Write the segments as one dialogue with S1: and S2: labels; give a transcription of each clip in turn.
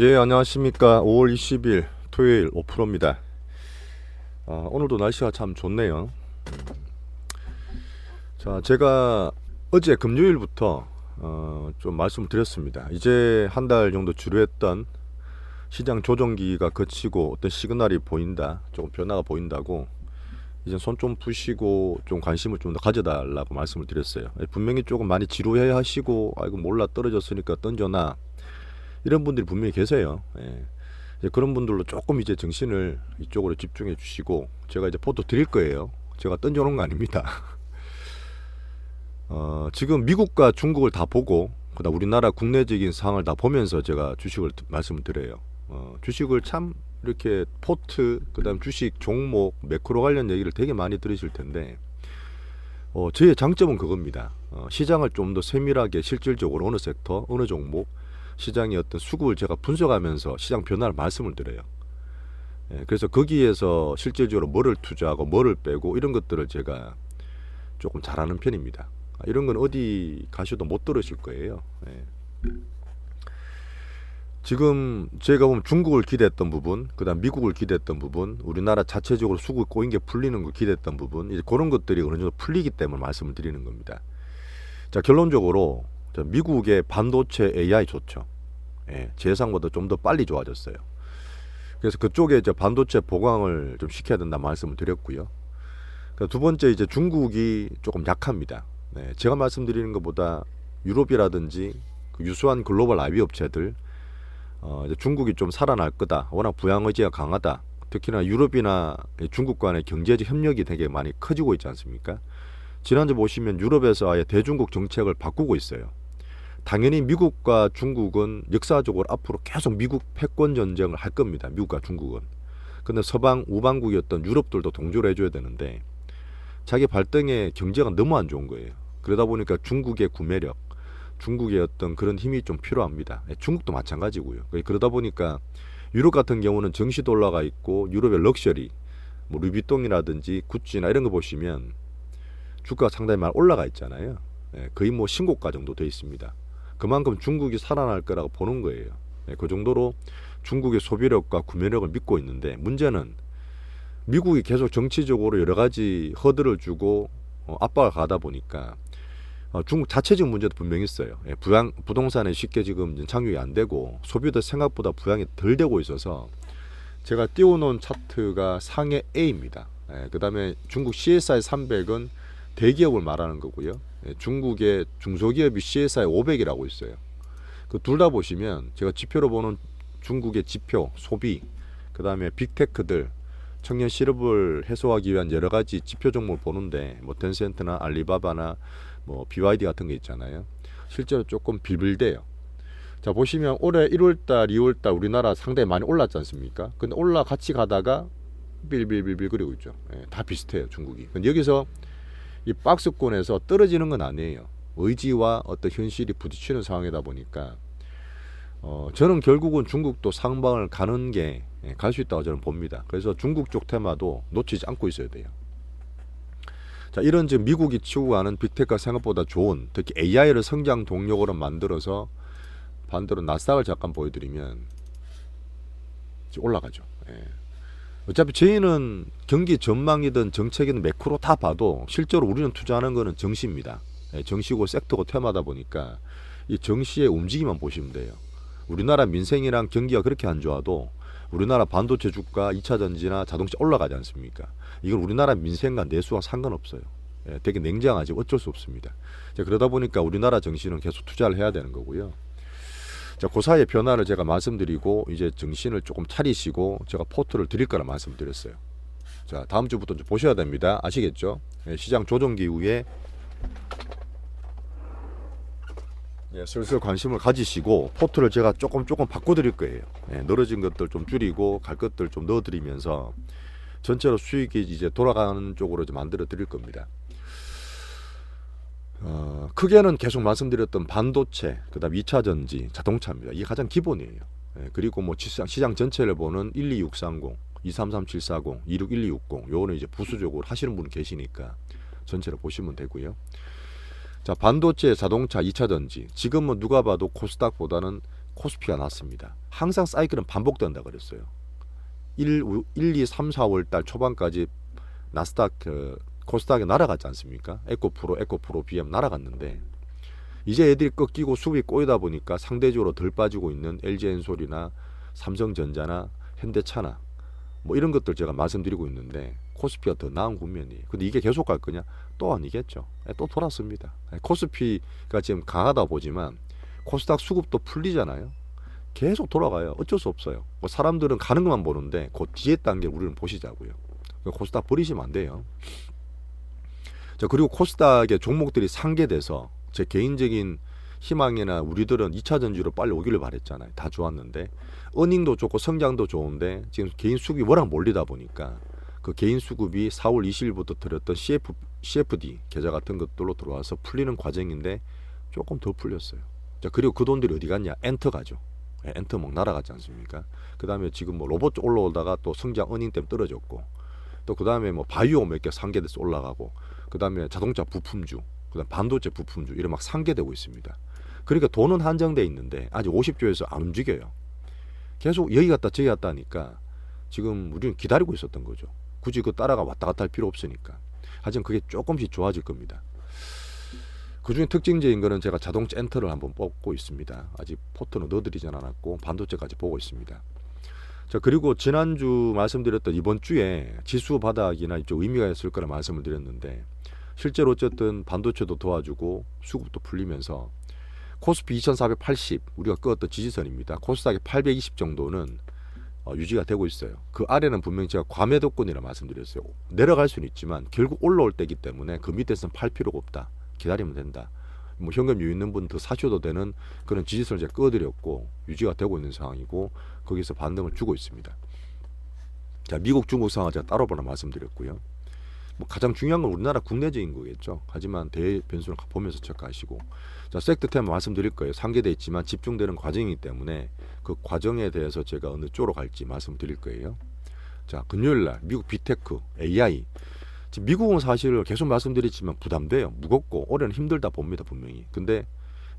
S1: 예, 안녕하십니까. 5월 20일 토요일 오프로입니다. 오늘도 날씨가 참 좋네요. 자, 제가 어제 금요일부터 좀 말씀을 드렸습니다. 이제 한 달 정도 주류했던 시장 조정기가 거치고 어떤 시그널이 보인다, 조금 변화가 보인다고 이제 손 좀 푸시고 좀 관심을 좀 더 가져달라고 말씀을 드렸어요. 분명히 조금 많이 지루해 하시고, 아이고 몰라 떨어졌으니까 던져놔, 이런 분들이 분명히 계세요. 예. 이제 그런 분들로 조금 이제 정신을 이쪽으로 집중해 주시고, 제가 이제 포토 드릴 거예요. 제가 던져놓은 거 아닙니다. 지금 미국과 중국을 다 보고, 그다음 우리나라 국내적인 상황을 다 보면서 제가 주식을 말씀을 드려요. 주식을 참 이렇게 포트, 그다음 주식 종목, 매크로 관련 얘기를 되게 많이 들으실 텐데, 저의 장점은 그겁니다. 시장을 좀 더 세밀하게 실질적으로 어느 섹터, 어느 종목, 시장의 어떤 수급을 제가 분석하면서 시장 변화를 말씀을 드려요. 예, 그래서 거기에서 실질적으로 뭐를 투자하고 뭐를 빼고 이런 것들을 제가 조금 잘하는 편입니다. 이런 건 어디 가셔도 못 들으실 거예요. 예. 지금 제가 보면 중국을 기대했던 부분, 그다음 미국을 기대했던 부분, 우리나라 자체적으로 수급 꼬인 게 풀리는 걸 기대했던 부분, 이제 그런 것들이 어느 정도 풀리기 때문에 말씀을 드리는 겁니다. 자, 결론적으로 미국의 반도체 AI 좋죠. 예, 제 예상보다 좀 더 빨리 좋아졌어요. 그래서 그쪽에 이제 반도체 보강을 좀 시켜야 된다 말씀을 드렸고요. 두 번째, 이제 중국이 조금 약합니다. 네, 제가 말씀드리는 것보다 유럽이라든지 그 유수한 글로벌 IB 업체들, 이제 중국이 좀 살아날 거다, 워낙 부양 의지가 강하다, 특히나 유럽이나 중국 간의 경제적 협력이 되게 많이 커지고 있지 않습니까? 지난주 보시면 유럽에서 아예 대중국 정책을 바꾸고 있어요. 당연히 미국과 중국은 역사적으로 앞으로 계속 미국 패권 전쟁을 할 겁니다. 미국과 중국은. 근데 서방 우방국이었던 유럽들도 동조를 해줘야 되는데 자기 발등에 경제가 너무 안 좋은 거예요. 그러다 보니까 중국의 구매력, 중국의 어떤 그런 힘이 좀 필요합니다. 중국도 마찬가지고요. 그러다 보니까 유럽 같은 경우는 정시도 올라가 있고, 유럽의 럭셔리, 뭐 루비통이라든지 구찌나 이런 거 보시면 주가가 상당히 많이 올라가 있잖아요. 거의 뭐 신고가 정도 돼 있습니다. 그만큼 중국이 살아날 거라고 보는 거예요. 그 정도로 중국의 소비력과 구매력을 믿고 있는데, 문제는 미국이 계속 정치적으로 여러 가지 허들을 주고 압박을 가다 보니까 중국 자체적 문제도 분명히 있어요. 부동산에 쉽게 지금 착륙이 안 되고 소비도 생각보다 부양이 덜 되고 있어서 제가 띄워놓은 차트가 상해 A입니다. 그 다음에 중국 CSI 300은 대기업을 말하는 거고요. 중국의 중소기업이 CSI 500이라고 있어요. 그 둘 다 보시면 제가 지표로 보는 중국의 지표, 소비, 그 다음에 빅테크들, 청년 실업을 해소하기 위한 여러 가지 지표 종목을 보는데, 뭐 텐센트나 알리바바나 뭐 BYD 같은 게 있잖아요. 실제로 조금 비빌대요. 자, 보시면 올해 1월달, 2월달 우리나라 상당히 많이 올랐지 않습니까? 근데 같이 가다가 빌빌빌빌 그리고 있죠. 다 비슷해요, 중국이. 근데 여기서 이 박스권에서 떨어지는 건 아니에요. 의지와 어떤 현실이 부딪히는 상황이다 보니까 저는 결국은 중국도 상방을 가는 게 갈 수 있다고 저는 봅니다. 그래서 중국 쪽 테마도 놓치지 않고 있어야 돼요. 자, 이런 지금 미국이 치고 가는 빅테크가 생각보다 좋은, 특히 AI를 성장 동력으로 만들어서 반대로 나스닥을 잠깐 보여드리면 올라가죠. 어차피 저희는 경기 전망이든 정책이든 매크로 다 봐도 실제로 우리는 투자하는 거는 정시입니다. 정시고 섹터고 테마다 보니까 이 정시의 움직임만 보시면 돼요. 우리나라 민생이랑 경기가 그렇게 안 좋아도 우리나라 반도체 주가, 2차 전지나 자동차 올라가지 않습니까? 이건 우리나라 민생과 내수와 상관없어요. 되게 냉정하지 어쩔 수 없습니다. 그러다 보니까 우리나라 정시는 계속 투자를 해야 되는 거고요. 자, 그 사이의 변화를 제가 말씀드리고 이제 정신을 조금 차리시고 제가 포트를 드릴 거라 말씀드렸어요. 자, 다음 주부터 좀 보셔야 됩니다. 아시겠죠? 시장 조정기 이후에 슬슬 관심을 가지시고 포트를 제가 조금 바꿔드릴 거예요. 늘어진 것들 좀 줄이고 갈 것들 좀 넣어드리면서 전체로 수익이 이제 돌아가는 쪽으로 좀 만들어 드릴 겁니다. 크게는 계속 말씀드렸던 반도체, 그다음 2차 전지, 자동차입니다. 이게 가장 기본이에요. 그리고 뭐 시장 전체를 보는 12630, 233740, 261260, 요거는 이제 부수적으로 하시는 분 계시니까 전체를 보시면 되고요. 자, 반도체, 자동차, 2차 전지. 지금은 누가 봐도 코스닥보다는 코스피가 났습니다. 항상 사이클은 반복된다 그랬어요. 1, 2, 3, 4월 달 초반까지 나스닥 코스닥이 날아갔지 않습니까? 에코프로, BM 날아갔는데 이제 애들이 꺾이고 수급이 꼬이다 보니까 상대적으로 덜 빠지고 있는 LG엔솔이나 삼성전자나 현대차나 뭐 이런 것들 제가 말씀드리고 있는데 코스피가 더 나은 국면이에요. 근데 이게 계속 갈 거냐? 또 아니겠죠. 또 돌았습니다. 코스피가 지금 강하다 보지만 코스닥 수급도 풀리잖아요. 계속 돌아가요. 어쩔 수 없어요. 뭐 사람들은 가는 것만 보는데 그 뒤에 단계 우리는 보시자고요. 코스닥 버리시면 안 돼요. 자, 그리고 코스닥의 종목들이 상계돼서 제 개인적인 희망이나 우리들은 2차 전지로 빨리 오기를 바랬잖아요. 다 좋았는데 어닝도 좋고 성장도 좋은데 지금 개인 수급이 워낙 몰리다 보니까 그 개인 수급이 4월 20일부터 들었던 CFD 계좌 같은 것들로 들어와서 풀리는 과정인데 조금 더 풀렸어요. 자, 그리고 그 돈들이 어디 갔냐? 엔터 가죠. 엔터 막 날아가지 않습니까? 그 다음에 지금 뭐 로봇 올라오다가 또 성장 어닝 때문에 떨어졌고 또 그 다음에 뭐 바이오 몇 개 상계돼서 올라가고 그 다음에 자동차 부품주 그 다음 반도체 부품주 이런 막 상계되고 있습니다. 그러니까 돈은 한정돼 있는데 아직 50조에서 안 움직여요. 계속 여기 갔다 저기 갔다 하니까 지금 우리는 기다리고 있었던 거죠. 굳이 그 따라가 왔다 갔다 할 필요 없으니까. 하지만 그게 조금씩 좋아질 겁니다. 그중에 특징적인 거는 제가 자동차 엔터를 한번 뽑고 있습니다. 아직 포트는 넣어드리진 않았고 반도체까지 보고 있습니다. 자, 그리고 지난주 말씀드렸던 이번 주에 지수 바닥이나 좀 의미가 있을 거라 말씀을 드렸는데 실제로 어쨌든 반도체도 도와주고 수급도 풀리면서 코스피 2480 우리가 끄었던 지지선입니다. 코스닥이 820 정도는 유지가 되고 있어요. 그 아래는 분명히 제가 과매도권이라 말씀드렸어요. 내려갈 수는 있지만 결국 올라올 때이기 때문에 그 밑에서는 팔 필요가 없다. 기다리면 된다. 뭐 현금 여유 있는 분 더 사셔도 되는 그런 지지선을 제가 꺼드렸고 유지가 되고 있는 상황이고 거기서 반등을 주고 있습니다. 자, 미국, 중국 상황 제가 따로 보나 말씀드렸고요. 뭐 가장 중요한 건 우리나라 국내적인 거겠죠. 하지만 대외 변수를 보면서 체크하시고 자, 섹터 테마 말씀드릴 거예요. 상계되어 있지만 집중되는 과정이기 때문에 그 과정에 대해서 제가 어느 쪽으로 갈지 말씀드릴 거예요. 자, 금요일날 미국 빅테크, AI 지금 미국은 사실 계속 말씀드렸지만 부담돼요. 무겁고 올해는 힘들다 봅니다. 분명히. 근데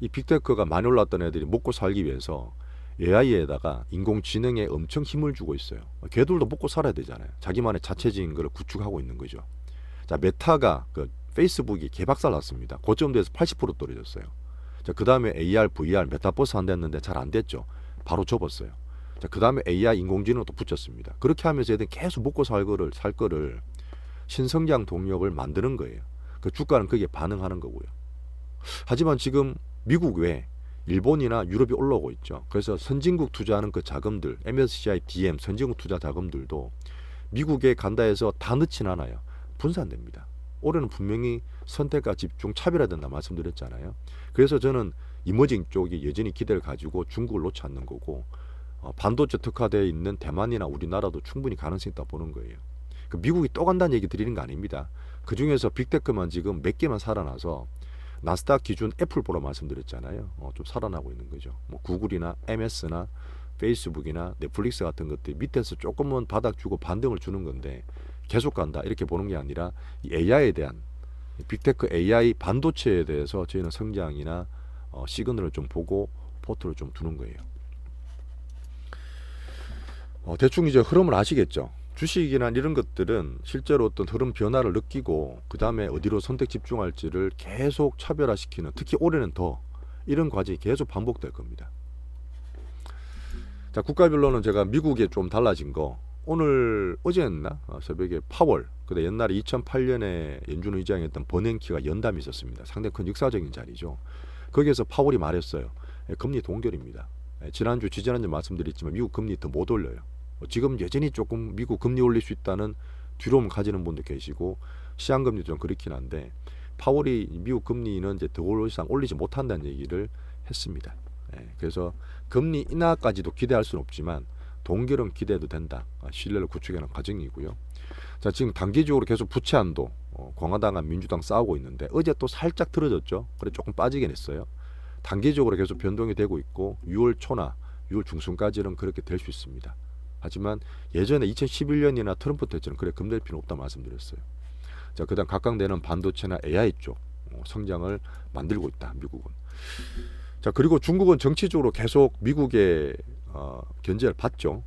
S1: 이 빅테크가 많이 올랐던 애들이 먹고 살기 위해서 AI에다가 인공지능에 엄청 힘을 주고 있어요. 걔들도 먹고 살아야 되잖아요. 자기만의 자체적인 걸 구축하고 있는 거죠. 자, 메타가 그 페이스북이 개박살 났습니다. 고점대에서 80% 떨어졌어요. 자, 그 다음에 AR, VR, 메타버스 안 됐는데 잘 안 됐죠. 바로 접었어요. 자, 그 다음에 AI, 인공지능도 붙였습니다. 그렇게 하면서 애들은 계속 먹고 살 거를 신성장 동력을 만드는 거예요. 그 주가는 거기에 반응하는 거고요. 하지만 지금 미국 외 일본이나 유럽이 올라오고 있죠. 그래서 선진국 투자하는 그 자금들, MSCI, DM, 선진국 투자 자금들도 미국에 간다 해서 다 넣지는 않아요. 분산됩니다. 올해는 분명히 선택과 집중, 차별화된다 말씀드렸잖아요. 그래서 저는 이머징 쪽이 여전히 기대를 가지고 중국을 놓지 않는 거고 반도체 특화되어 있는 대만이나 우리나라도 충분히 가능성이 있다 보는 거예요. 그 미국이 또 간다는 얘기 드리는 거 아닙니다. 그 중에서 빅테크만 지금 몇 개만 살아나서 나스닥 기준 애플 보러 말씀드렸잖아요. 좀 살아나고 있는 거죠. 뭐 구글이나 MS나 페이스북이나 넷플릭스 같은 것들 밑에서 조금은 바닥 주고 반등을 주는 건데 계속 간다 이렇게 보는 게 아니라 이 AI에 대한 빅테크 AI 반도체에 대해서 저희는 성장이나 시그널을 좀 보고 포트를 좀 두는 거예요. 대충 이제 흐름을 아시겠죠. 주식이나 이런 것들은 실제로 어떤 흐름 변화를 느끼고 그 다음에 어디로 선택 집중할지를 계속 차별화시키는, 특히 올해는 더 이런 과정이 계속 반복될 겁니다. 자, 국가별로는 제가 미국에 좀 달라진 거 오늘 어제였나 새벽에 파월, 근데 옛날에 2008년에 연준 의장이 했던 버냉키가 연담이 있었습니다. 상당히 큰 역사적인 자리죠. 거기에서 파월이 말했어요. 금리 동결입니다. 지난주 지지난주 말씀드렸지만 미국 금리 더 못 올려요. 지금 여전히 조금 미국 금리 올릴 수 있다는 두려움 가지는 분도 계시고 시장금리도 좀 그렇긴 한데 파월이 미국 금리는 이제 더 이상 올리지 못한다는 얘기를 했습니다. 그래서 금리 인하까지도 기대할 수는 없지만 동결은 기대해도 된다. 신뢰를 구축하는 과정이고요. 자, 지금 단기적으로 계속 부채 한도 공화당과 민주당 싸우고 있는데 어제 또 살짝 틀어졌죠. 그래 조금 빠지긴 했어요. 단기적으로 계속 변동이 되고 있고 6월 초나 6월 중순까지는 그렇게 될 수 있습니다. 하지만 예전에 2011년이나 트럼프 때처럼 그래 금될 필요는 없다 말씀드렸어요. 자, 그다음 각광되는 반도체나 AI 쪽 성장을 만들고 있다 미국은. 자, 그리고 중국은 정치적으로 계속 미국의 견제를 받죠.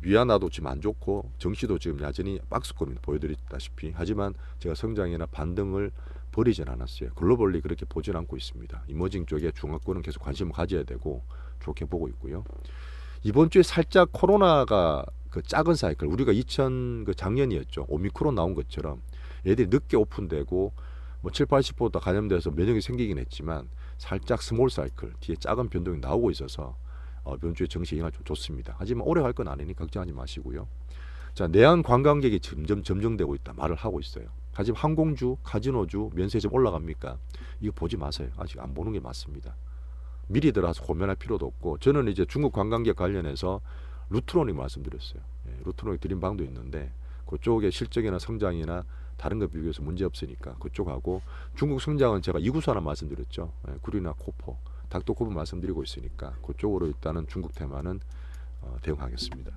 S1: 위안화도 지금 안 좋고 정시도 지금 여전히 박스권입니다. 보여드렸다시피. 하지만 제가 성장이나 반등을 버리진 않았어요. 글로벌리 그렇게 보진 않고 있습니다. 이머징 쪽에 중화권은 계속 관심을 가져야 되고 좋게 보고 있고요. 이번 주에 살짝 코로나가 그 작은 사이클, 우리가 작년이었죠. 오미크론 나온 것처럼 얘들이 늦게 오픈되고 뭐 7, 80%다 감염돼서 면역이 생기긴 했지만 살짝 스몰 사이클 뒤에 작은 변동이 나오고 있어서 이번 주에 정시 영향 좀 좋습니다. 하지만 오래 갈 건 아니니 걱정하지 마시고요. 자, 내한 관광객이 점점 점증되고 있다 말을 하고 있어요. 하지만 항공주, 카지노주, 면세 좀 올라갑니까? 이거 보지 마세요. 아직 안 보는 게 맞습니다. 미리 들어가서 고민할 필요도 없고, 저는 이제 중국 관광객 관련해서 루트로닉 말씀드렸어요. 루트로닉 드린 방도 있는데 그쪽의 실적이나 성장이나 다른 것 비교해서 문제 없으니까 그쪽하고, 중국 성장은 제가 이구수 하나 말씀드렸죠. 구리나 코포, 닥터코프 말씀드리고 있으니까 그쪽으로 일단은 중국 테마는 대응하겠습니다.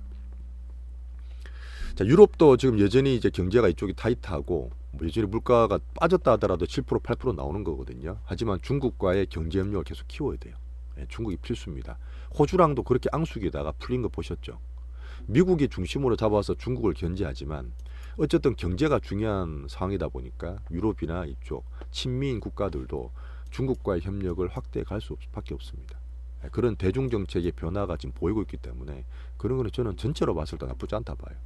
S1: 자, 유럽도 지금 여전히 이제 경제가 이쪽이 타이트하고 여전히 물가가 빠졌다 하더라도 7%, 8% 나오는 거거든요. 하지만 중국과의 경제 협력을 계속 키워야 돼요. 중국이 필수입니다. 호주랑도 그렇게 앙숙에다가 풀린 거 보셨죠. 미국이 중심으로 잡아서 중국을 견제하지만 어쨌든 경제가 중요한 상황이다 보니까 유럽이나 이쪽 친미인 국가들도 중국과의 협력을 확대해 갈 수밖에 없습니다. 그런 대중정책의 변화가 지금 보이고 있기 때문에 그런 거는 저는 전체로 봤을 때 나쁘지 않다 봐요.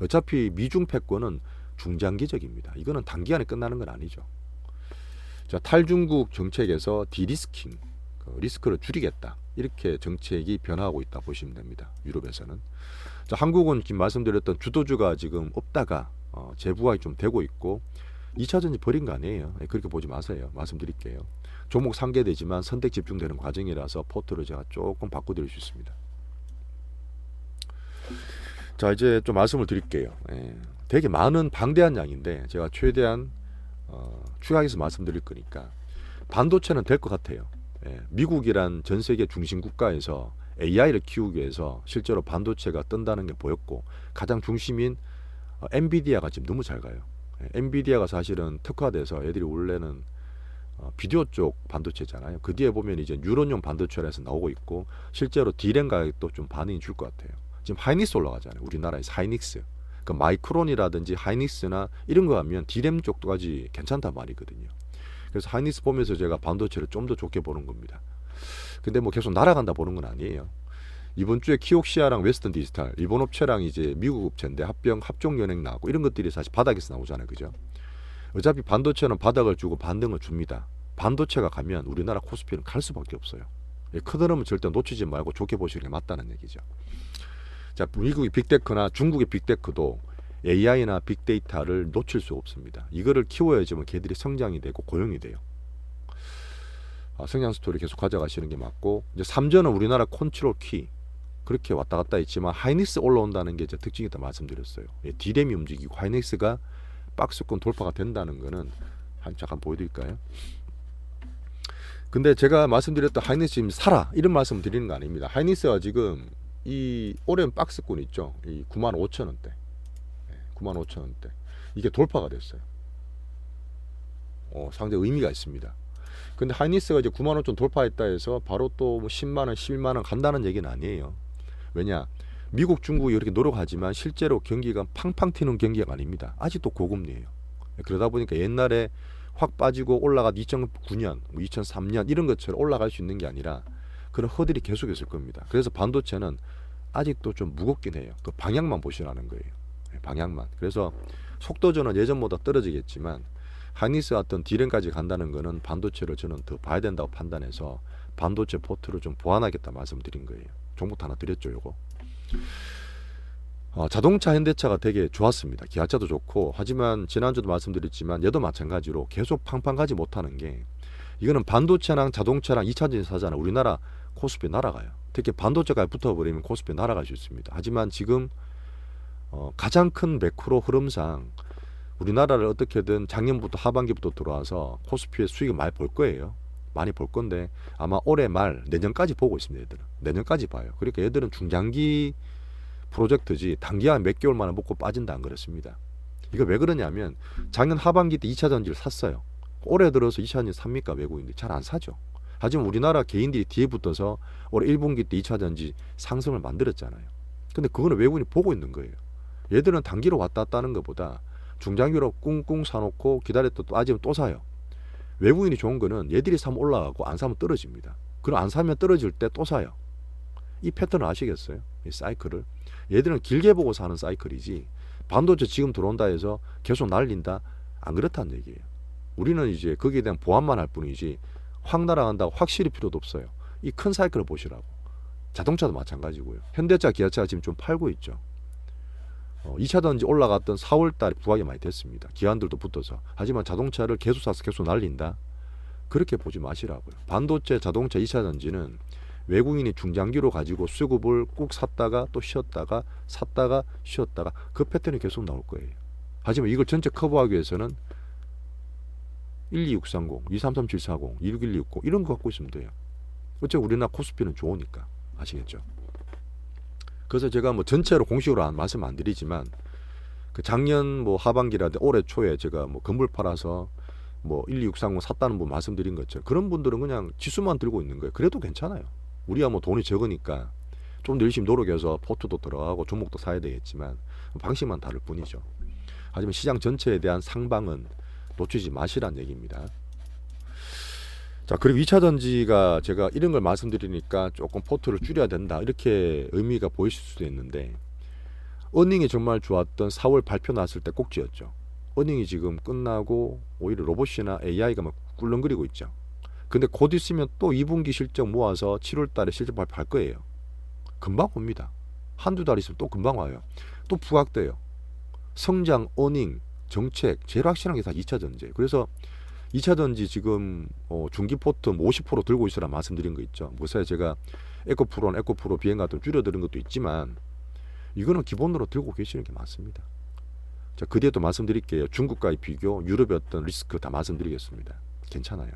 S1: 어차피 미중 패권은 중장기적입니다. 이거는 단기간에 끝나는 건 아니죠. 자, 탈중국 정책에서 디리스킹, 리스크를 줄이겠다, 이렇게 정책이 변화하고 있다 보시면 됩니다. 유럽에서는. 자, 한국은 지금 말씀드렸던 주도주가 지금 없다가 재부각이 좀 되고 있고 2차전지 버린 거 아니에요. 그렇게 보지 마세요. 말씀드릴게요. 종목 상계되지만 선택 집중되는 과정이라서 포트를 제가 조금 바꿔드릴 수 있습니다. 자, 이제 좀 말씀을 드릴게요. 되게 많은 방대한 양인데 제가 최대한 추가해서 말씀드릴 거니까, 반도체는 될 것 같아요. 미국이란 전 세계 중심 국가에서 AI를 키우기 위해서 실제로 반도체가 뜬다는 게 보였고, 가장 중심인 엔비디아가 지금 너무 잘 가요. 엔비디아가 사실은 특화돼서 애들이 원래는 비디오 쪽 반도체잖아요. 그 뒤에 보면 이제 뉴런용 반도체라서 나오고 있고, 실제로 D램 가격도 좀 반응이 줄 것 같아요. 지금 하이닉스 올라가잖아요. 우리나라에서 하이닉스. 그 마이크론이라든지 하이닉스나 이런 거 하면 D램 쪽까지 괜찮단 말이거든요. 그래서 하이닉스 보면서 제가 반도체를 좀 더 좋게 보는 겁니다. 근데 뭐 계속 날아간다 보는 건 아니에요. 이번 주에 키옥시아랑 웨스턴 디지털, 일본 업체랑 이제 미국 업체인데 합종 연행 나오고 이런 것들이 사실 바닥에서 나오잖아요. 그죠? 어차피 반도체는 바닥을 주고 반등을 줍니다. 반도체가 가면 우리나라 코스피는 갈 수밖에 없어요. 큰 흐름은 절대 놓치지 말고 좋게 보시는 게 맞다는 얘기죠. 자, 미국의 빅테크나 중국의 빅테크도 AI나 빅데이터를 놓칠 수 없습니다. 이거를 키워야지만 걔들이 성장이 되고 고용이 돼요. 성장 스토리 계속 가져가시는 게 맞고, 이제 3전은 우리나라 컨트롤 키 그렇게 왔다 갔다 했지만 하이닉스 올라온다는 게 제 특징이다 말씀드렸어요. D램이 움직이고 하이닉스가 박스권 돌파가 된다는 거는 잠깐 보여드릴까요? 근데 제가 말씀드렸던 하이닉스 지금 사라 이런 말씀 드리는 거 아닙니다. 하이닉스가 지금 이 오랜 박스권 있죠. 이 95,000원대, 95,000원대 이게 돌파가 됐어요. 상당히 의미가 있습니다. 근데 하이닉스가 이제 95,000원 돌파했다 해서 바로 또 뭐 10만원, 11만원 간다는 얘기는 아니에요. 왜냐? 미국, 중국이 이렇게 노력하지만 실제로 경기가 팡팡 튀는 경기가 아닙니다. 아직도 고금리예요. 그러다 보니까 옛날에 확 빠지고 올라간 2009년, 2003년 이런 것처럼 올라갈 수 있는 게 아니라 그런 허들이 계속 있을 겁니다. 그래서 반도체는 아직도 좀 무겁긴 해요. 그 방향만 보시라는 거예요. 방향만. 그래서 속도전은 예전보다 떨어지겠지만 하이닉스 같은 D램까지 간다는 거는 반도체를 저는 더 봐야 된다고 판단해서 반도체 포트를 좀 보완하겠다 말씀드린 거예요. 종목 하나 드렸죠, 요거. 자동차 현대차가 되게 좋았습니다. 기아차도 좋고, 하지만 지난주도 말씀드렸지만 얘도 마찬가지로 계속 팡팡 가지 못하는 게, 이거는 반도체랑 자동차랑 2차전지 사잖아요. 우리나라 코스피 날아가요. 특히 반도체가 붙어버리면 코스피 날아갈 수 있습니다. 하지만 지금 가장 큰 매크로 흐름상 우리나라를 어떻게든 작년부터 하반기부터 들어와서 코스피의 수익을 많이 볼 거예요. 많이 볼 건데 아마 올해 말 내년까지 보고 있습니다. 얘들은 내년까지 봐요. 그러니까 얘들은 중장기 프로젝트지 단기간 몇 개월 만에 먹고 빠진다 안 그렇습니다. 이거 왜 그러냐면 작년 하반기 때 2차 전지를 샀어요. 올해 들어서 2차 전지 삽니까? 외국인들이 잘 안 사죠. 하지만 우리나라 개인들이 뒤에 붙어서 올해 1분기 때 2차 전지 상승을 만들었잖아요. 근데 그거는 외국인이 보고 있는 거예요. 얘들은 단기로 왔다 갔다 하는 것보다 중장기로 꿍꿍 사놓고 기다렸다 또 빠지면 또 사요. 외국인이 좋은 거는 얘들이 사면 올라가고 안 사면 떨어집니다. 그럼 안 사면 떨어질 때 또 사요. 이 패턴을 아시겠어요? 이 사이클을. 얘들은 길게 보고 사는 사이클이지 반도체 지금 들어온다 해서 계속 날린다? 안 그렇다는 얘기예요. 우리는 이제 거기에 대한 보완만 할 뿐이지 확 날아간다고 확실히 필요도 없어요. 이 큰 사이클을 보시라고. 자동차도 마찬가지고요. 현대차, 기아차가 지금 좀 팔고 있죠. 2차 전지 올라갔던 4월 달에 부각이 많이 됐습니다. 기관들도 붙어서. 하지만 자동차를 계속 사서 계속 날린다? 그렇게 보지 마시라고요. 반도체, 자동차 2차 전지는 외국인이 중장기로 가지고 수급을 꾹 샀다가 또 쉬었다가 샀다가 쉬었다가 그 패턴이 계속 나올 거예요. 하지만 이걸 전체 커버하기 위해서는 12630, 233740, 26160 이런 거 갖고 있으면 돼요. 어차피 우리나라 코스피는 좋으니까. 아시겠죠? 그래서 제가 뭐 전체로 공식으로 말씀 안 드리지만 그 작년 뭐 하반기라든지 올해 초에 제가 뭐 건물 팔아서 뭐 12630 샀다는 분 말씀드린 것처럼 그런 분들은 그냥 지수만 들고 있는 거예요. 그래도 괜찮아요. 우리가 뭐 돈이 적으니까 좀 더 열심히 노력해서 포트도 들어가고 종목도 사야 되겠지만 방식만 다를 뿐이죠. 하지만 시장 전체에 대한 상방은 놓치지 마시란 얘기입니다. 자, 그리고 2차 전지가 제가 이런 걸 말씀드리니까 조금 포트를 줄여야 된다 이렇게 의미가 보이실 수도 있는데 어닝이 정말 좋았던 4월 발표 나왔을 때 꼭지였죠. 어닝이 지금 끝나고 오히려 로봇이나 AI가 막 꿀렁거리고 있죠. 근데 곧 있으면 또 2분기 실적 모아서 7월 달에 실적 발표할 거예요. 금방 옵니다. 한두 달 있으면 또 금방 와요. 또 부각돼요. 성장, 어닝, 정책 제일 확실한 게 다 2차 전지예요. 그래서 2차 전지 지금 중기 포트 50% 들고 있으라 말씀드린 거 있죠. 그래서 제가 에코프로는 에코프로 비행 같은 줄여드린 것도 있지만 이거는 기본으로 들고 계시는 게 맞습니다. 자, 그 뒤에 또 말씀드릴게요. 중국과의 비교, 유럽의 어떤 리스크 다 말씀드리겠습니다. 괜찮아요.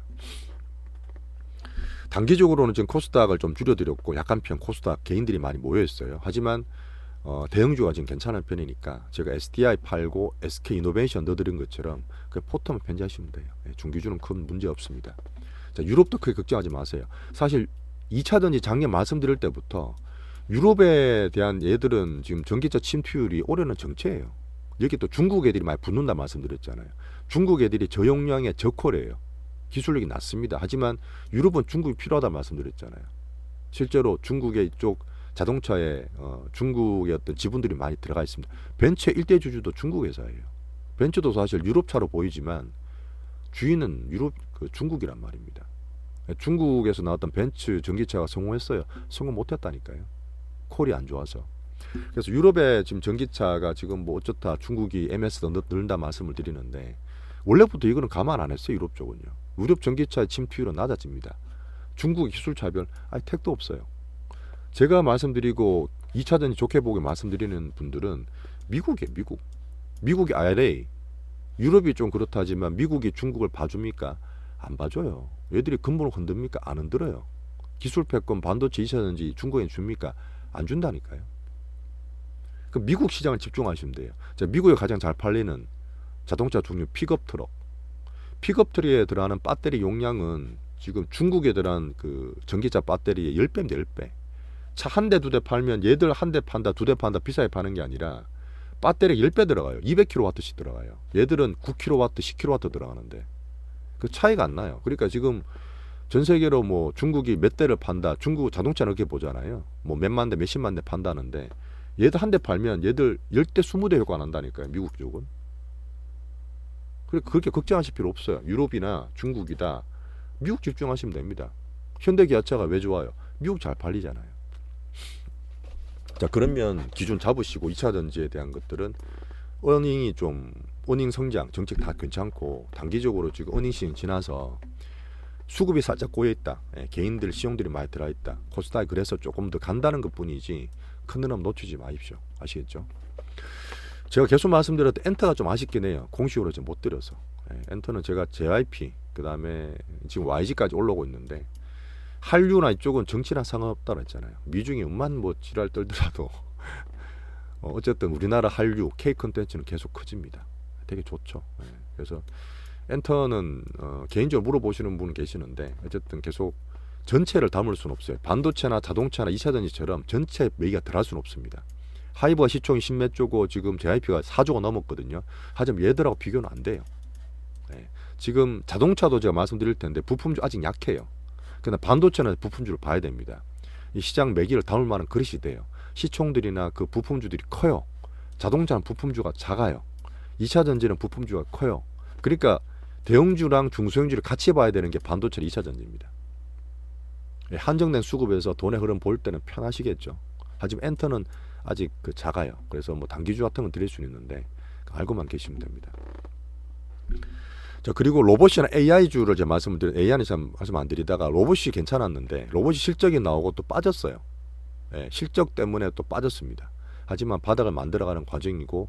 S1: 단기적으로는 지금 코스닥을 좀 줄여드렸고 약간 편 코스닥 개인들이 많이 모여있어요. 하지만 대형주가 지금 괜찮은 편이니까 제가 SDI 팔고 SK이노베이션 넣어드린 것처럼 그 포트만 편지하시면 돼요. 중기주는 큰 문제 없습니다. 자, 유럽도 크게 걱정하지 마세요. 사실 2차 전지 작년 말씀드릴 때부터 유럽에 대한 얘들은 지금 전기차 침투율이 올해는 정체예요. 여기 또 중국 애들이 많이 붙는다 말씀드렸잖아요. 중국 애들이 저용량의 저콜이에요. 기술력이 낮습니다. 하지만 유럽은 중국이 필요하다 말씀드렸잖아요. 실제로 중국의 이쪽 자동차에 중국의 어떤 지분들이 많이 들어가 있습니다. 벤츠의 일대 주주도 중국 회사예요. 벤츠도 사실 유럽차로 보이지만 주인은 중국이란 말입니다. 중국에서 나왔던 벤츠 전기차가 성공했어요. 성공 못했다니까요. 콜이 안 좋아서. 그래서 유럽의 지금 전기차가 지금 뭐 어쩌다 중국이 MS도 늘린다 말씀을 드리는데 원래부터 이거는 감안 안 했어요. 유럽 쪽은요. 유럽 전기차의 침투율은 낮아집니다. 중국 기술 차별 택도 없어요. 제가 말씀드리고 2차 전지 좋게 보게 말씀드리는 분들은 미국이에요. 미국이 IRA. 유럽이 좀 그렇다지만 미국이 중국을 봐줍니까? 안 봐줘요. 얘들이 근본을 흔듭니까? 안 흔들어요. 기술 패권 반도체 2차 전지 중국에 줍니까? 안 준다니까요. 그럼 미국 시장을 집중하시면 돼요. 자, 미국에 가장 잘 팔리는 자동차 종류 픽업 트럭. 픽업 트럭에 들어가는 배터리 용량은 지금 중국에 들어간 그 전기차 배터리의 10배입니다. 10배. 차 한 대, 두 대 팔면 얘들 한 대 판다, 두 대 판다 비싸게 파는 게 아니라 배터리가 10배 들어가요. 200kW씩 들어가요. 얘들은 9kW, 10kW 들어가는데 그 차이가 안 나요. 그러니까 지금 전 세계로 뭐 중국이 몇 대를 판다. 중국 자동차는 그렇게 보잖아요. 뭐 몇만 대, 몇십만 대 판다는데 얘들 한 대 팔면 얘들 10대, 20대 효과 난다니까요. 미국 쪽은. 그렇게 걱정하실 필요 없어요. 유럽이나 중국이다. 미국 집중하시면 됩니다. 현대 기아차가 왜 좋아요? 미국 잘 팔리잖아요. 자, 그러면 기준 잡으시고 2차 전지에 대한 것들은 어닝이 좀 어닝 성장 정책 다 괜찮고 단기적으로 지금 어닝 시즌 지나서 수급이 살짝 고여있다. 개인들 시용들이 많이 들어있다. 코스닥이 그래서 조금 더 간다는 것뿐이지 큰 흐름 놓치지 마십시오. 아시겠죠? 제가 계속 말씀드렸던 엔터가 좀 아쉽긴 해요. 공식으로 좀 못 드려서. 엔터는 제가 JYP 그 다음에 지금 YG까지 올라오고 있는데 한류나 이쪽은 정치랑 상관없다고 했잖아요. 미중이 음만 뭐 지랄 떨더라도 어쨌든 우리나라 한류 K 컨텐츠는 계속 커집니다. 되게 좋죠. 그래서 엔터는 개인적으로 물어보시는 분 계시는데 어쨌든 계속 전체를 담을 수는 없어요. 반도체나 자동차나 2차 전지처럼 전체 매기가 들어갈 수는 없습니다. 하이브가 시총이 10몇 조고 지금 JYP가 4조가 넘었거든요. 하지만 얘들하고 비교는 안 돼요. 네. 지금 자동차도 제가 말씀드릴 텐데 부품주 아직 약해요. 그러나 반도체는 부품주를 봐야 됩니다. 이 시장 매기를 담을 만한 그릇이 돼요. 시총들이나 그 부품주들이 커요. 자동차는 부품주가 작아요. 2차 전지는 부품주가 커요. 그러니까 대형주랑 중소형주를 같이 봐야 되는 게 반도체 2차 전지입니다. 한정된 수급에서 돈의 흐름 볼 때는 편하시겠죠. 하지만 엔터는 아직 작아요. 그래서 뭐 단기주 같은 건 드릴 수는 있는데 알고만 계시면 됩니다. 자, 그리고 로봇이나 AI주를 제가 말씀을 드린, AI는 참 말씀 안 드리다가 로봇이 괜찮았는데 로봇이 실적이 나오고 또 빠졌어요. 예, 실적 때문에 또 빠졌습니다. 하지만 바닥을 만들어가는 과정이고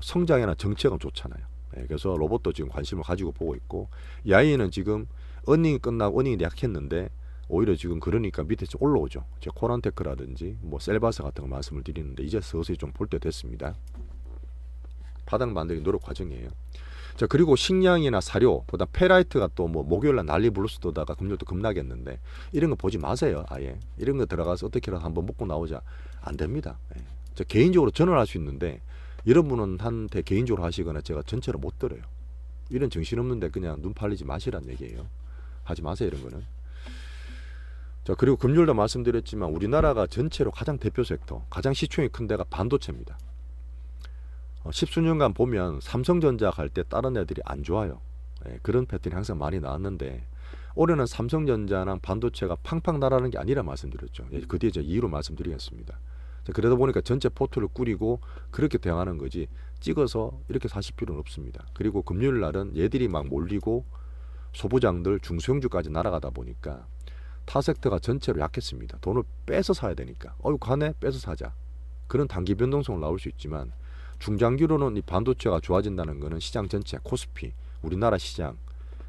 S1: 성장이나 정책은 좋잖아요. 예, 그래서 로봇도 지금 관심을 가지고 보고 있고 AI는 지금 어닝이 끝나고 어닝이 약했는데 오히려 지금 그러니까 밑에 좀 올라오죠. 제가 코란테크라든지 뭐 셀바스 같은 거 말씀을 드리는데 이제 서서히 좀 볼 때 됐습니다. 바닥 만들기 노력 과정이에요. 자, 그리고 식량이나 사료, 보다 페라이트가 또 뭐 목요일날 난리 블루스도다가 금요일도 급락했는데 이런 거 보지 마세요. 아예 이런 거 들어가서 어떻게라도 한번 먹고 나오자 안 됩니다. 예. 저 개인적으로 전화할 수 있는데 여러분은 한테 개인적으로 하시거나 제가 전체로 못 들어요. 이런 정신없는데 그냥 눈 팔리지 마시란 얘기예요. 하지 마세요 이런 거는. 자, 그리고 금요일도 말씀드렸지만 우리나라가 전체로 가장 대표 섹터, 가장 시총이 큰 데가 반도체입니다. 10수년간 보면 삼성전자 갈 때 다른 애들이 안 좋아요. 예, 그런 패턴이 항상 많이 나왔는데 올해는 삼성전자랑 반도체가 팡팡 날아가는 게 아니라 말씀드렸죠. 예, 그 뒤에 제가 이유로 말씀드리겠습니다. 자, 그러다 보니까 전체 포트를 꾸리고 그렇게 대응하는 거지 찍어서 이렇게 사실 필요는 없습니다. 그리고 금요일 날은 얘들이 막 몰리고 소부장들 중소형주까지 날아가다 보니까 타 섹터가 전체로 약했습니다. 돈을 빼서 사야 되니까 가네 빼서 사자. 그런 단기 변동성을 나올 수 있지만 중장기로는 이 반도체가 좋아진다는 것은 시장 전체 코스피 우리나라 시장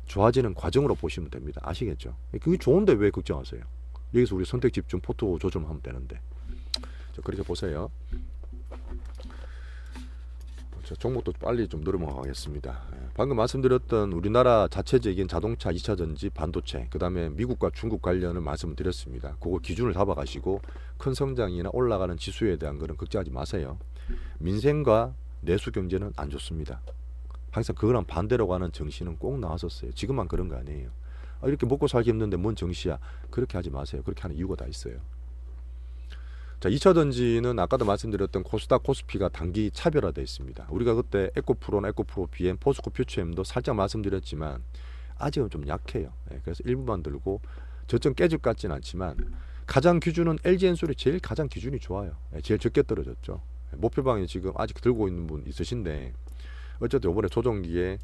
S1: 좋아지는 과정으로 보시면 됩니다. 아시겠죠? 그게 좋은데 왜 걱정하세요? 여기서 우리 선택 집중 포트 조절만 하면 되는데. 자, 그렇게 보세요. 자, 종목도 빨리 좀 넘어가겠습니다. 방금 말씀드렸던 우리나라 자체적인 자동차, 2차 전지, 반도체, 그 다음에 미국과 중국 관련을 말씀을 드렸습니다. 그거 기준을 잡아가시고 큰 성장이나 올라가는 지수에 대한 거는 걱정하지 마세요. 민생과 내수 경제는 안 좋습니다. 항상 그거랑 반대로 가는 정신은 꼭 나왔었어요. 지금만 그런 거 아니에요. 이렇게 먹고 살기 힘든데 뭔 정시야. 그렇게 하지 마세요. 그렇게 하는 이유가 다 있어요. 자, 2차 전지는 아까도 말씀드렸던 코스닥 코스피가 단기 차별화되어 있습니다. 우리가 그때 에코프로나 에코프로 BM, 포스코 퓨처엠도 살짝 말씀드렸지만 아직은 좀 약해요. 그래서 일부만 들고 저점 깨질 것 같지는 않지만 가장 기준은 LG엔솔이 제일 가장 기준이 좋아요. 제일 적게 떨어졌죠. 목표방에 지금 아직 들고 있는 분 있으신데 어쨌든 이번에 조정기에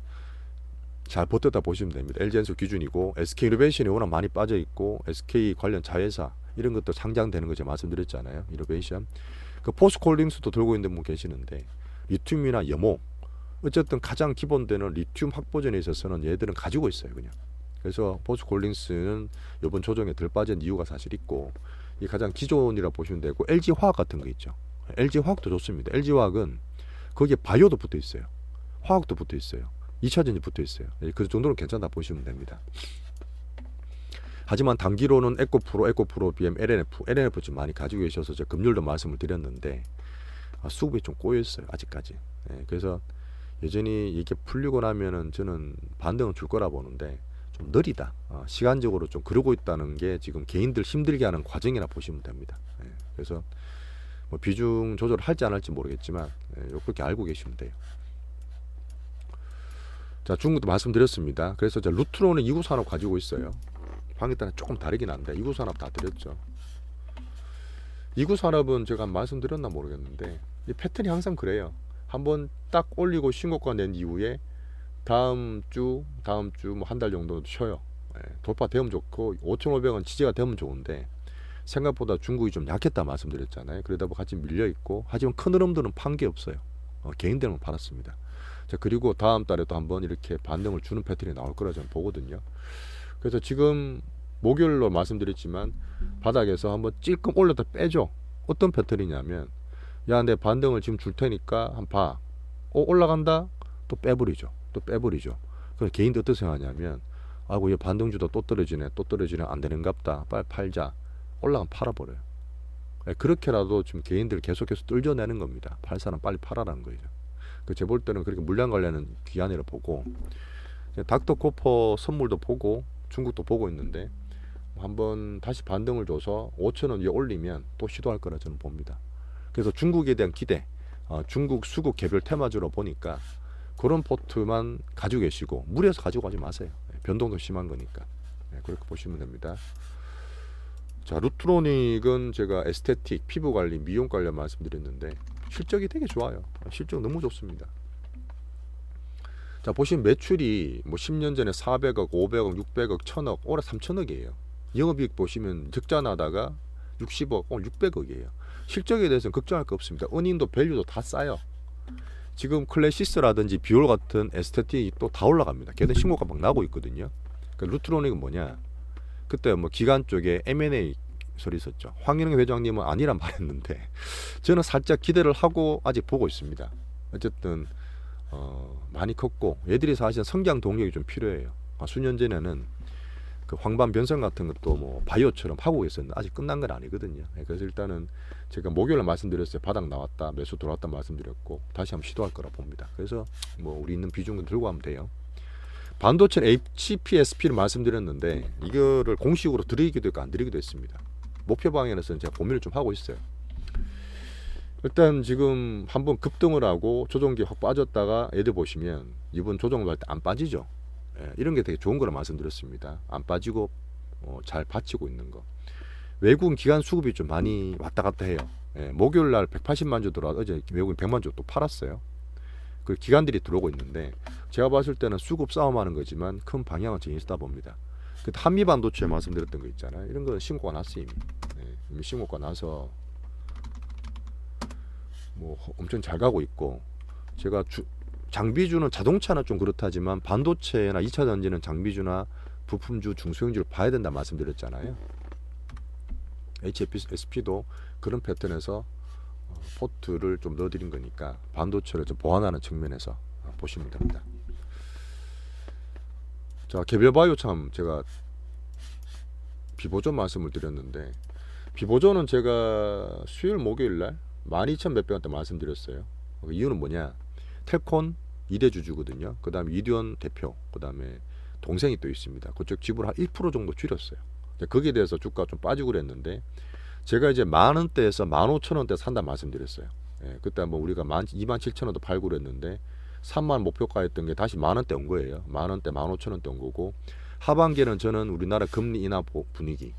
S1: 잘 버텼다 보시면 됩니다. LG엔솔 기준이고 SK이노베이션이 워낙 많이 빠져 있고 SK 관련 자회사 이런 것도 상장되는 거 제가 말씀드렸잖아요. 이노베이션. 그 포스코홀딩스도 들고 있는 분 계시는데 리튬이나 염호 어쨌든 가장 기본되는 리튬 확보전에 있어서는 얘들은 가지고 있어요. 그냥. 그래서 포스코홀딩스는 이번 조정에 덜 빠진 이유가 사실 있고 이 가장 기존이라 보시면 되고 LG화학 같은 거 있죠. LG화학도 좋습니다. LG화학은 거기에 바이오도 붙어 있어요. 화학도 붙어 있어요. 2차 전지 붙어 있어요. 그 정도는 괜찮다 보시면 됩니다. 하지만 단기로는 에코프로, BM, LNF 좀 많이 가지고 계셔서 제가 금요일도 말씀을 드렸는데 수급이 좀 꼬여 있어요. 아직까지. 그래서 여전히 이게 풀리고 나면은 저는 반등은 줄 거라 보는데 좀 느리다. 시간적으로 좀 그러고 있다는 게 지금 개인들 힘들게 하는 과정이라 보시면 됩니다. 그래서 뭐 비중 조절을 할지 안 할지 모르겠지만 그렇게 알고 계시면 돼요. 자, 중국도 말씀드렸습니다. 그래서 이제 루트론은 이구산업 가지고 있어요. 방금 때는 조금 다르긴 한데 이구산업 다 드렸죠. 이구산업은 제가 말씀드렸나 모르겠는데 이 패턴이 항상 그래요. 한번 딱 올리고 신고가 낸 이후에 다음 주 뭐 한 달 정도 쉬어요. 돌파되면 좋고 5,500원 지지가 되면 좋은데 생각보다 중국이 좀 약했다 말씀드렸잖아요. 그러다 보니 같이 밀려 있고 하지만 큰 흐름들은 판 게 없어요. 개인들만 팔았습니다. 자, 그리고 다음 달에 또 한번 이렇게 반등을 주는 패턴이 나올 거라 저는 보거든요. 그래서 지금 목요일로 말씀드렸지만 바닥에서 한번 찔끔 올렸다 빼죠. 어떤 패턴이냐면 내 반등을 지금 줄 테니까 한번 봐. 올라간다? 또 빼버리죠. 그래서 개인들 어떻게 생각하냐면 아이고 얘 반등주도 또 떨어지네 안 되는갑다 빨리 팔자 올라가면 팔아버려요. 그렇게라도 지금 개인들 계속해서 뚫어내는 겁니다. 팔 사람 빨리 팔아라는 거죠. 제가 볼 때는 그렇게 물량 관리하는 기관이라 보고 닥터코퍼 선물도 보고 중국도 보고 있는데 한번 다시 반등을 줘서 5,000원 위에 올리면 또 시도할 거라 저는 봅니다. 그래서 중국에 대한 기대, 중국 수급 개별 테마주로 보니까 그런 포트만 가지고 계시고 무리해서 가지고 가지 마세요. 변동도 심한 거니까. 그렇게 보시면 됩니다. 자, 루트로닉은 제가 에스테틱, 피부 관리, 미용 관련 말씀드렸는데 실적이 되게 좋아요. 실적 너무 좋습니다. 자, 보시면 매출이 뭐 10년 전에 400억, 500억, 600억, 1000억, 올해 3000억이에요. 영업이익 보시면 적자 나다가 60억, 오늘 600억이에요. 실적에 대해서는 걱정할 거 없습니다. 은인도 밸류도 다 싸요. 지금 클래시스라든지 비올 같은 에스테틱이 또 다 올라갑니다. 걔들 신고가 막 나고 있거든요. 그러니까 루트로닉은 뭐냐? 그때 뭐 기관 쪽에 M&A 소리 있었죠. 황인영 회장님은 아니란 말했는데 저는 살짝 기대를 하고 아직 보고 있습니다. 어쨌든 많이 컸고 얘들이 사실 성장 동력이 좀 필요해요. 수년 전에는 그 황반 변성 같은 것도 뭐 바이오처럼 하고 있었는데 아직 끝난 건 아니거든요. 그래서 일단은 제가 목요일에 말씀드렸어요. 바닥 나왔다, 매수 들어왔다 말씀드렸고 다시 한번 시도할 거라 봅니다. 그래서 뭐 우리 있는 비중은 들고 하면 돼요. 반도체는 HPSP를 말씀드렸는데 이거를 공식으로 드리기도 했고 안 드리기도 했습니다. 목표 방향에서는 제가 고민을 좀 하고 있어요. 일단 지금 한번 급등을 하고 조정기 확 빠졌다가 애들 보시면 이번 조정을 할 때 안 빠지죠. 이런 게 되게 좋은 거라 말씀드렸습니다. 안 빠지고 잘 받치고 있는 거. 외국인 기관 수급이 좀 많이 왔다 갔다 해요. 목요일 날 180만 주 들어와 어제 외국인 100만 주 또 팔았어요. 그 기관들이 들어오고 있는데 제가 봤을 때는 수급 싸움하는 거지만 큰 방향은 전혀 있다 봅니다. 그 한미 반도체 말씀드렸던 거 있잖아요. 이런 건 신고가 났어요 이미. 이미 신고가 나서 뭐 엄청 잘 가고 있고 제가 장비주는 자동차는 좀 그렇다지만 반도체나 2차 전지는 장비주나 부품주 중소형주를 봐야 된다 말씀드렸잖아요. HPSP도 그런 패턴에서 포트를 좀 넣어드린 거니까 반도체를 좀 보완하는 측면에서 보시면 됩니다. 자, 개별 바이오 참 제가 비보존 말씀을 드렸는데 비보존은 제가 수요일 목요일 날 12,000 몇백 원대 말씀드렸어요. 그 이유는 뭐냐? 텔콘 2대 주주거든요. 그 다음에 이두현 대표, 그 다음에 동생이 또 있습니다. 그쪽 지분 한 1% 정도 줄였어요. 거기에 대해서 주가가 좀 빠지고 그랬는데 제가 이제 10,000원대에서 15,000원대 산다 말씀드렸어요. 그때 뭐 우리가 27,000원도 팔고 그랬는데 3만 목표가 했던 게 다시 10,000원대 온 거예요. 10,000원대, 15,000원대 온 거고 하반기에는 저는 우리나라 금리 인하 분위기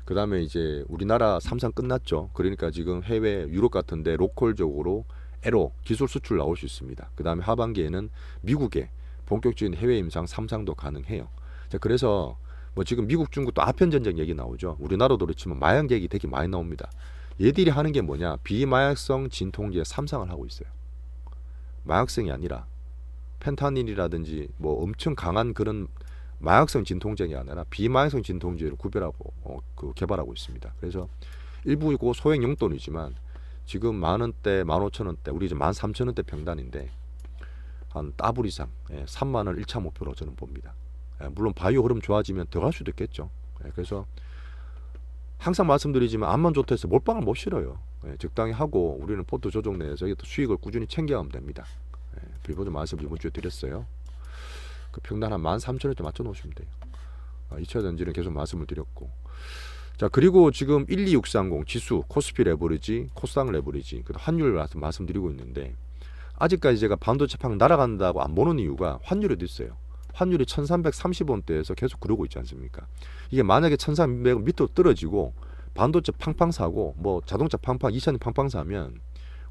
S1: 그 다음에 이제 우리나라 삼상 끝났죠. 그러니까 지금 해외 유럽 같은데 로컬적으로 에로 기술 수출 나올 수 있습니다. 그 다음에 하반기에는 미국에 본격적인 해외 임상 삼상도 가능해요. 자, 그래서 뭐 지금 미국 중국 또 아편 전쟁 얘기 나오죠. 우리나라도 그렇지만 마약 얘기 되게 많이 나옵니다. 얘들이 하는 게 뭐냐? 비마약성 진통제 삼상을 하고 있어요. 마약성이 아니라 펜타닐이라든지 뭐 엄청 강한 그런 마약성 진통제가 아니라 비마약성 진통제를 구별하고 개발하고 있습니다. 그래서 일부 이고 소액 용돈이지만 지금 10,000원대, 15,000원대, 우리 이제 13,000원대 평단인데 한 더블 이상 30,000원 1차 목표로 저는 봅니다. 물론 바이오 흐름 좋아지면 더 갈 수도 있겠죠. 그래서 항상 말씀드리지만 암만 좋다 해서 몰빵을 못 실어요. 적당히 하고 우리는 포트 조정 내에서 수익을 꾸준히 챙겨가면 됩니다. 빌보드 말씀 이번 주에 드렸어요. 그 평단 한 13,000원대 맞춰 놓으시면 돼요. 2차 전지는 계속 말씀을 드렸고. 자, 그리고 지금 12630 지수, 코스피 레버리지, 코스닥 레버리지, 그 환율 말씀드리고 있는데 아직까지 제가 반도체 판 날아간다고 안 보는 이유가 환율에도 있어요. 환율이 1330원대에서 계속 그러고 있지 않습니까? 이게 만약에 1300원 밑으로 떨어지고 반도체 팡팡 사고 뭐 자동차 팡팡, 2차전 팡팡 사면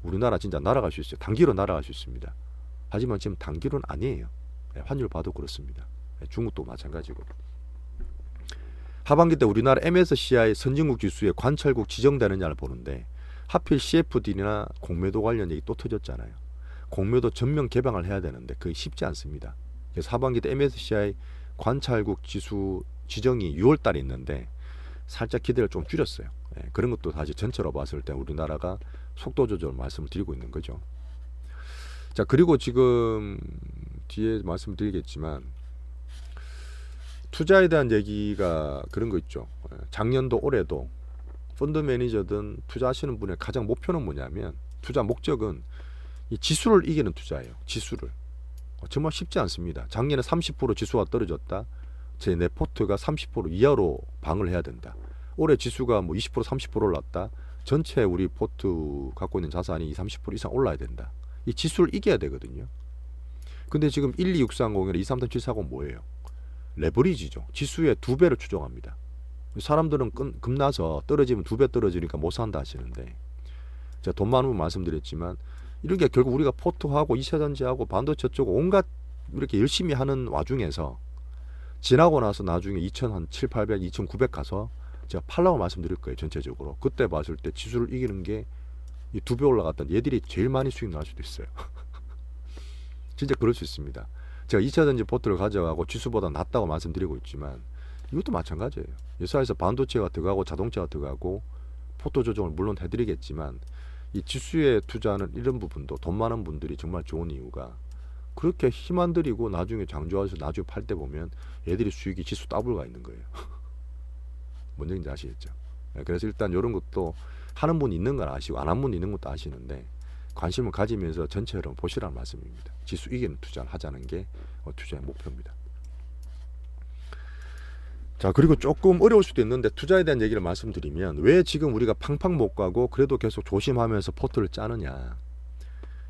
S1: 우리나라 진짜 날아갈 수 있어요. 단기로 날아갈 수 있습니다. 하지만 지금 단기로는 아니에요. 환율 봐도 그렇습니다. 중국도 마찬가지고. 하반기 때 우리나라 MSCI 선진국 지수에 관찰국 지정되느냐를 보는데 하필 CFD나 공매도 관련 얘기 또 터졌잖아요. 공매도 전면 개방을 해야 되는데 그게 쉽지 않습니다. 그래서 하반기 때 MSCI 관찰국 지수 지정이 6월 달에 있는데 살짝 기대를 좀 줄였어요. 그런 것도 다시 전체로 봤을 때 우리나라가 속도 조절 말씀을 드리고 있는 거죠. 자, 그리고 지금 뒤에 말씀드리겠지만 투자에 대한 얘기가 그런 거 있죠. 작년도 올해도 펀드 매니저든 투자하시는 분의 가장 목표는 뭐냐면, 투자 목적은 이 지수를 이기는 투자예요. 지수를. 정말 쉽지 않습니다. 작년에 30% 지수가 떨어졌다. 제 내 포트가 30% 이하로 방을 해야 된다. 올해 지수가 뭐 20% 30% 올랐다. 전체 우리 포트 갖고 있는 자산이 30% 이상 올라야 된다. 이 지수를 이겨야 되거든요. 근데 지금 12630이나 233.740 뭐예요? 레버리지죠. 지수의 2배를 추정합니다. 사람들은 겁나서 떨어지면 2배 떨어지니까 못 산다 하시는데, 제가 돈 많은 분 말씀드렸지만 이런 게 결국 우리가 포트하고 2차전지하고 반도체 쪽 온갖 이렇게 열심히 하는 와중에서 지나고 나서 나중에 2,700, 800, 2,900 가서 제가 팔라고 말씀드릴 거예요. 전체적으로. 그때 봤을 때 지수를 이기는 게 이 2배 올라갔던 얘들이 제일 많이 수익 날 수도 있어요. 진짜 그럴 수 있습니다. 제가 2차전지 포트를 가져가고 지수보다 낫다고 말씀드리고 있지만 이것도 마찬가지예요. 회사에서 반도체가 들어가고 자동차가 들어가고 포트 조정을 물론 해드리겠지만 이 지수에 투자하는 이런 부분도 돈 많은 분들이 정말 좋은 이유가, 그렇게 힘 안 들이고 나중에 장주해서 나중에 팔 때 보면 얘들이 수익이 지수 더블가 있는 거예요. 뭔 얘기인지 아시겠죠? 그래서 일단 이런 것도 하는 분이 있는 건 아시고 안 하는 분이 있는 것도 아시는데, 관심을 가지면서 전체로 보시라는 말씀입니다. 지수 이기는 투자를 하자는 게 투자의 목표입니다. 자, 그리고 조금 어려울 수도 있는데 투자에 대한 얘기를 말씀드리면, 왜 지금 우리가 팡팡 못 가고 그래도 계속 조심하면서 포트를 짜느냐.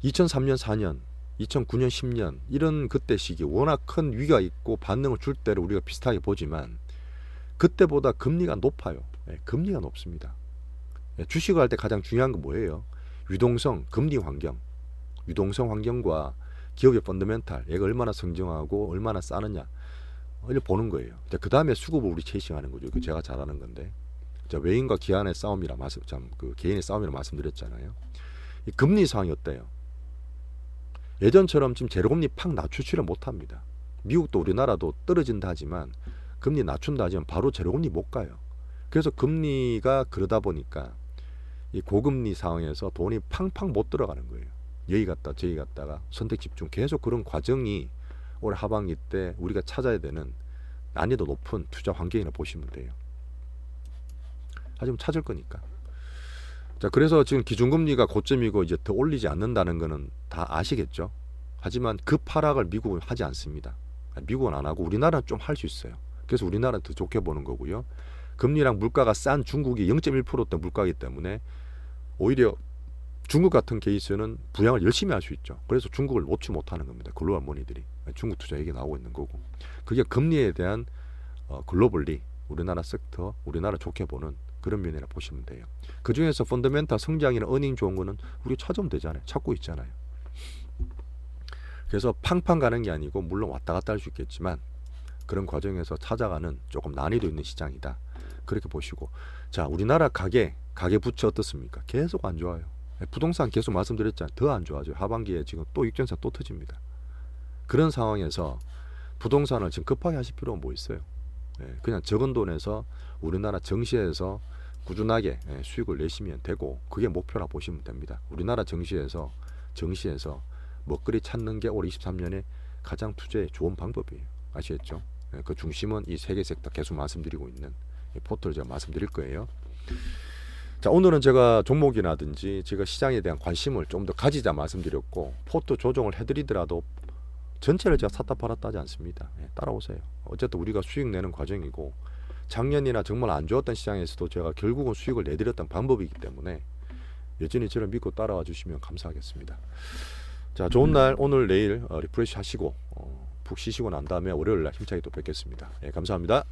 S1: 2003년 4년 2009년 10년 이런 그때 시기 워낙 큰 위기가 있고 반등을 줄 때를 우리가 비슷하게 보지만 그때보다 금리가 높아요. 금리가 높습니다. 주식을 할 때 가장 중요한 건 뭐예요? 유동성, 금리 환경, 유동성 환경과 기업의 펀더멘탈, 얘가 얼마나 성장하고 얼마나 싸느냐 이걸 보는 거예요. 그 다음에 수급을 우리 체이싱하는 거죠. 이거 제가 잘하는 건데, 외인과 기관의 싸움이라 개인의 싸움이라 말씀드렸잖아요. 이 금리 상황이 어때요? 예전처럼 지금 제로금리 팍 낮추지를 못합니다. 미국도 우리나라도 떨어진다 하지만 금리 낮춘다 하지만 바로 제로금리 못 가요. 그래서 금리가 그러다 보니까 이 고금리 상황에서 돈이 팡팡 못 들어가는 거예요. 여기 갔다 저기 갔다가 선택 집중, 계속 그런 과정이 올해 하반기 때 우리가 찾아야 되는 난이도 높은 투자 환경이라 보시면 돼요. 하지만 찾을 거니까. 자, 그래서 지금 기준금리가 고점이고 이제 더 올리지 않는다는 거는 다 아시겠죠. 하지만 급 하락을 미국은 하지 않습니다. 미국은 안 하고 우리나라는 좀 할 수 있어요. 그래서 우리나라는 더 좋게 보는 거고요. 금리랑 물가가 싼 중국이 0.1%대 물가이기 때문에 오히려 중국 같은 케이스는 부양을 열심히 할 수 있죠. 그래서 중국을 놓지 못하는 겁니다. 글로벌 모니들이 중국 투자 얘기 나오고 있는 거고, 그게 금리에 대한 글로벌리 우리나라 섹터, 우리나라 좋게 보는 그런 면이라 보시면 돼요. 그 중에서 펀더멘탈 성장이나 어닝 좋은 거는 우리 찾으면 되잖아요. 찾고 있잖아요. 그래서 팡팡 가는 게 아니고 물론 왔다 갔다 할 수 있겠지만 그런 과정에서 찾아가는 조금 난이도 있는 시장이다. 그렇게 보시고, 자, 우리나라 가계 부채 어떻습니까? 계속 안 좋아요. 부동산 계속 말씀드렸잖아요. 더 안 좋아져요. 하반기에 지금 또 육전사 또 터집니다. 그런 상황에서 부동산을 지금 급하게 하실 필요가 뭐 있어요? 그냥 적은 돈에서 우리나라 정시에서 꾸준하게 수익을 내시면 되고, 그게 목표라 보시면 됩니다. 우리나라 정시에서 먹거리 찾는 게 올해 23년에 가장 투자에 좋은 방법이에요. 아시겠죠? 그 중심은 이 세 개 섹터 계속 말씀드리고 있는 포트를 제가 말씀드릴 거예요. 자, 오늘은 제가 종목이라든지 제가 시장에 대한 관심을 좀 더 가지자 말씀드렸고, 포트 조정을 해드리더라도 전체를 제가 샀다 팔았다 하지 않습니다. 따라오세요. 어쨌든 우리가 수익 내는 과정이고, 작년이나 정말 안 좋았던 시장에서도 제가 결국은 수익을 내드렸던 방법이기 때문에 여전히 저를 믿고 따라와 주시면 감사하겠습니다. 자, 좋은 날 오늘 내일 리프레시 하시고 푹 쉬시고 난 다음에 월요일 날 힘차게 또 뵙겠습니다. 감사합니다.